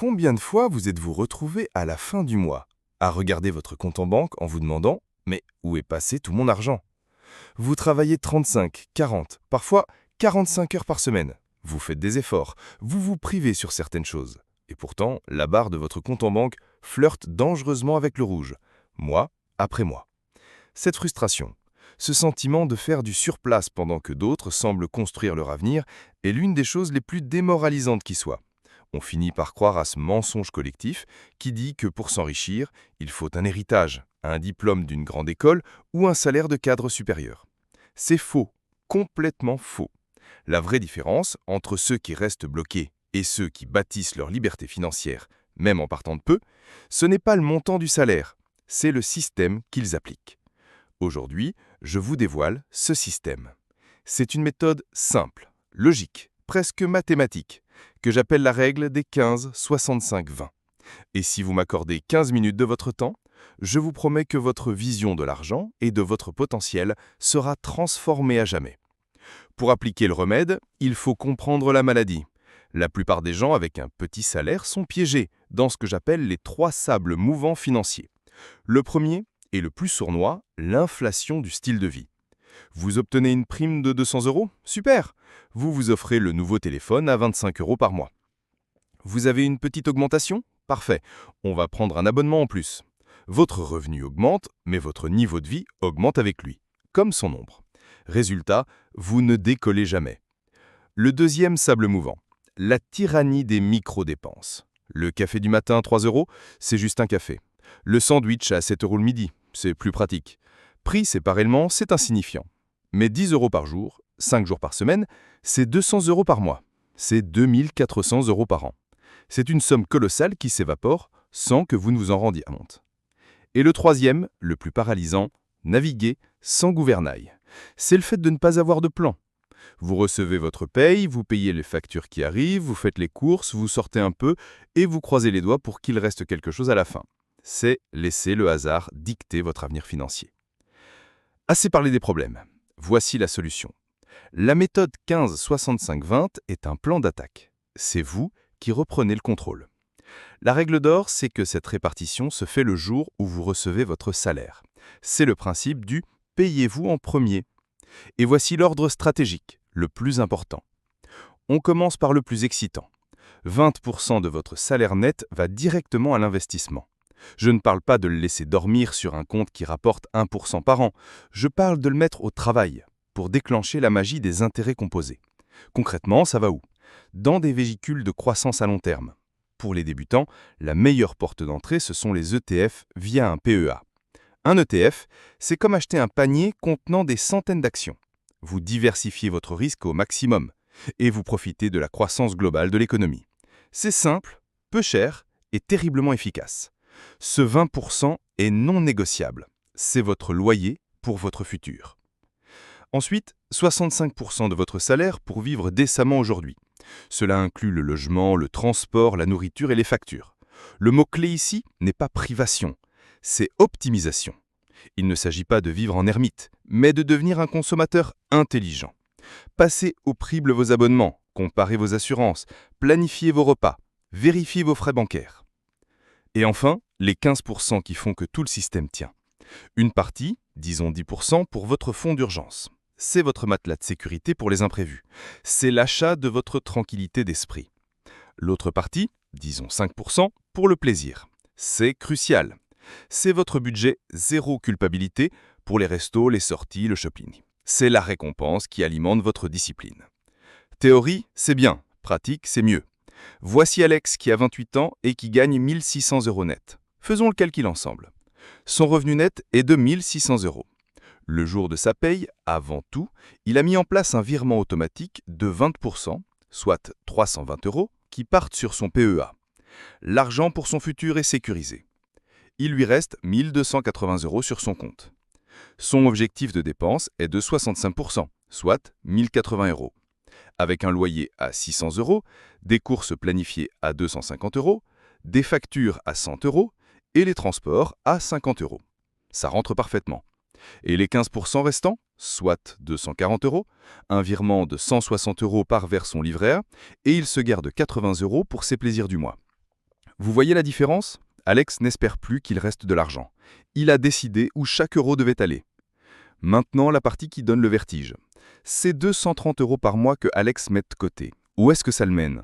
Combien de fois vous êtes-vous retrouvé à la fin du mois à regarder votre compte en banque en vous demandant « Mais où est passé tout mon argent ?» Vous travaillez 35, 40, parfois 45 heures par semaine. Vous faites des efforts, vous vous privez sur certaines choses. Et pourtant, la barre de votre compte en banque flirte dangereusement avec le rouge, mois après mois. Cette frustration, ce sentiment de faire du surplace pendant que d'autres semblent construire leur avenir, est l'une des choses les plus démoralisantes qui soient. On finit par croire à ce mensonge collectif qui dit que pour s'enrichir, il faut un héritage, un diplôme d'une grande école ou un salaire de cadre supérieur. C'est faux, complètement faux. La vraie différence entre ceux qui restent bloqués et ceux qui bâtissent leur liberté financière, même en partant de peu, ce n'est pas le montant du salaire, c'est le système qu'ils appliquent. Aujourd'hui, je vous dévoile ce système. C'est une méthode simple, logique, presque mathématique, que j'appelle la règle des 15-65-20. Et si vous m'accordez 15 minutes de votre temps, je vous promets que votre vision de l'argent et de votre potentiel sera transformée à jamais. Pour appliquer le remède, il faut comprendre la maladie. La plupart des gens avec un petit salaire sont piégés dans ce que j'appelle les 3 sables mouvants financiers. Le premier est le plus sournois, l'inflation du style de vie. Vous obtenez une prime de 200 €? Super! Vous vous offrez le nouveau téléphone à 25 € par mois. Vous avez une petite augmentation? Parfait, on va prendre un abonnement en plus. Votre revenu augmente, mais votre niveau de vie augmente avec lui, comme son ombre. Résultat, vous ne décollez jamais. Le deuxième sable mouvant, la tyrannie des micro-dépenses. Le café du matin, 3 €, c'est juste un café. Le sandwich à 7 € le midi, c'est plus pratique. Pris séparément, c'est insignifiant. Mais 10 € par jour, 5 jours par semaine, c'est 200 € par mois. C'est 2400 € par an. C'est une somme colossale qui s'évapore sans que vous ne vous en rendiez compte. Et le troisième, le plus paralysant, naviguer sans gouvernail. C'est le fait de ne pas avoir de plan. Vous recevez votre paye, vous payez les factures qui arrivent, vous faites les courses, vous sortez un peu et vous croisez les doigts pour qu'il reste quelque chose à la fin. C'est laisser le hasard dicter votre avenir financier. Assez parlé des problèmes. Voici la solution. La méthode 15-65-20 est un plan d'attaque. C'est vous qui reprenez le contrôle. La règle d'or, c'est que cette répartition se fait le jour où vous recevez votre salaire. C'est le principe du « payez-vous en premier ». Et voici l'ordre stratégique, le plus important. On commence par le plus excitant. 20% de votre salaire net va directement à l'investissement. Je ne parle pas de le laisser dormir sur un compte qui rapporte 1% par an. Je parle de le mettre au travail pour déclencher la magie des intérêts composés. Concrètement, ça va où? Dans des véhicules de croissance à long terme. Pour les débutants, la meilleure porte d'entrée, ce sont les ETF via un PEA. Un ETF, c'est comme acheter un panier contenant des centaines d'actions. Vous diversifiez votre risque au maximum et vous profitez de la croissance globale de l'économie. C'est simple, peu cher et terriblement efficace. Ce 20% est non négociable. C'est votre loyer pour votre futur. Ensuite, 65% de votre salaire pour vivre décemment aujourd'hui. Cela inclut le logement, le transport, la nourriture et les factures. Le mot-clé ici n'est pas privation, c'est optimisation. Il ne s'agit pas de vivre en ermite, mais de devenir un consommateur intelligent. Passez au crible vos abonnements, comparez vos assurances, planifiez vos repas, vérifiez vos frais bancaires. Et enfin, les 15% qui font que tout le système tient. Une partie, disons 10% pour votre fonds d'urgence. C'est votre matelas de sécurité pour les imprévus. C'est l'achat de votre tranquillité d'esprit. L'autre partie, disons 5%, pour le plaisir. C'est crucial. C'est votre budget zéro culpabilité pour les restos, les sorties, le shopping. C'est la récompense qui alimente votre discipline. Théorie, c'est bien. Pratique, c'est mieux. Voici Alex qui a 28 ans et qui gagne 1600 € net. Faisons le calcul ensemble. Son revenu net est de 1600 €. Le jour de sa paye, avant tout, il a mis en place un virement automatique de 20%, soit 320 €, qui partent sur son PEA. L'argent pour son futur est sécurisé. Il lui reste 1280 € sur son compte. Son objectif de dépense est de 65%, soit 1080 €. Avec un loyer à 600 €, des courses planifiées à 250 €, des factures à 100 € et les transports à 50 €. Ça rentre parfaitement. Et les 15% restants, soit 240 €, un virement de 160 € part vers son livret A, et il se garde 80 € pour ses plaisirs du mois. Vous voyez la différence? Alex n'espère plus qu'il reste de l'argent. Il a décidé où chaque euro devait aller. Maintenant, la partie qui donne le vertige. C'est 230 € par mois que Alex met de côté. Où est-ce que ça le mène?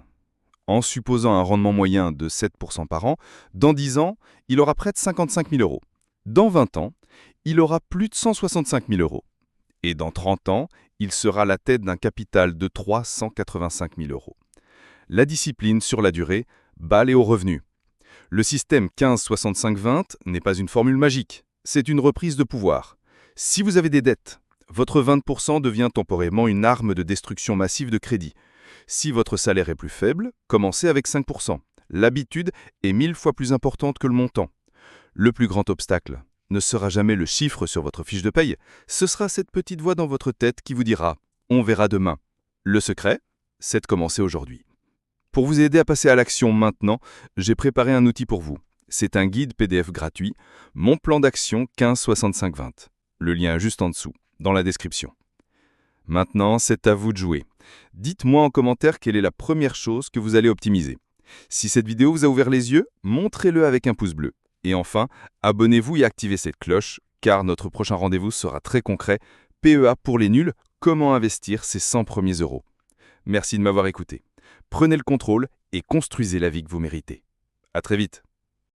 En supposant un rendement moyen de 7% par an, dans 10 ans, il aura près de 55 000 euros. Dans 20 ans, il aura plus de 165 000 euros. Et dans 30 ans, il sera à la tête d'un capital de 385 000 euros. La discipline sur la durée bat les hauts revenus. Le système 15-65-20 n'est pas une formule magique, c'est une reprise de pouvoir. Si vous avez des dettes, votre 20% devient temporairement une arme de destruction massive de crédit. Si votre salaire est plus faible, commencez avec 5%. L'habitude est 1000 fois plus importante que le montant. Le plus grand obstacle ne sera jamais le chiffre sur votre fiche de paye, ce sera cette petite voix dans votre tête qui vous dira « on verra demain ». Le secret, c'est de commencer aujourd'hui. Pour vous aider à passer à l'action maintenant, j'ai préparé un outil pour vous. C'est un guide PDF gratuit, Mon plan d'action 15-65-20. Le lien est juste en dessous, dans la description. Maintenant, c'est à vous de jouer. Dites-moi en commentaire quelle est la première chose que vous allez optimiser. Si cette vidéo vous a ouvert les yeux, montrez-le avec un pouce bleu. Et enfin, abonnez-vous et activez cette cloche, car notre prochain rendez-vous sera très concret. PEA pour les nuls, comment investir ses 100 premiers euros. Merci de m'avoir écouté. Prenez le contrôle et construisez la vie que vous méritez. À très vite.